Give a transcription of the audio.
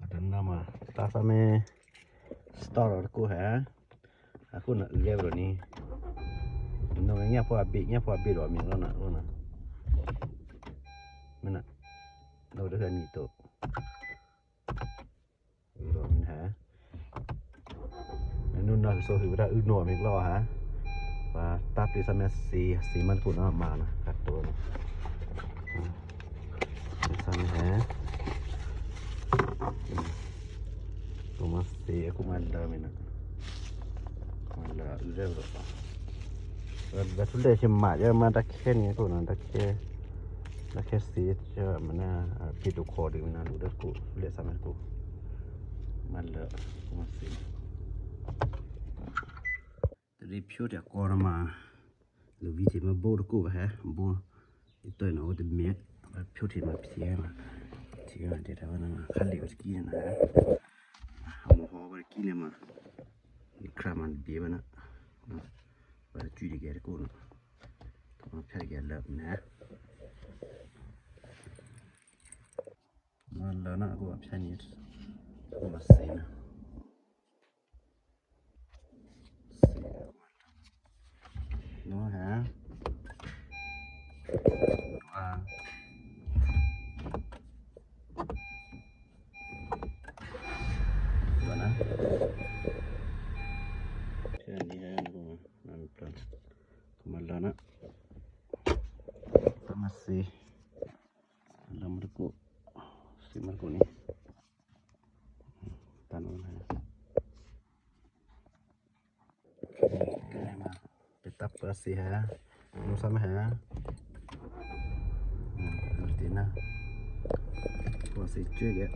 Dan nama tak sampai store aku aku nak lihat bro ni. Nongnya apa habis loh minggu nak mana. Mana? Đâu được gần như tổ. Rồi mình hả? Nên nó số thì đã nổi mình lo hả? Và tap đi sang xìมันcủa nó mà nè, cácตัวnè. Sang hả? Aku masih aku manda mina. Manda udah bro. Betul deh cuma ya manda ken aku nanda ken. Nak kasi je mana video call di mana udah aku lihat sama aku. Manda masih. Review dia korma. Lu video mah bodoh aku boh itu yang aku demi review dia mah pikiran. Tiga dia dah mana kali berkian mau berkian mah ikraman biar mana bercuci dia aku nak mau cari dia lap nah malah nak aku absen ni masih nah no ha mana ni aku nampak malah nak masih dalam aku simak aku ni tanun ha tetap bersih ha sama ha Argentina masih juga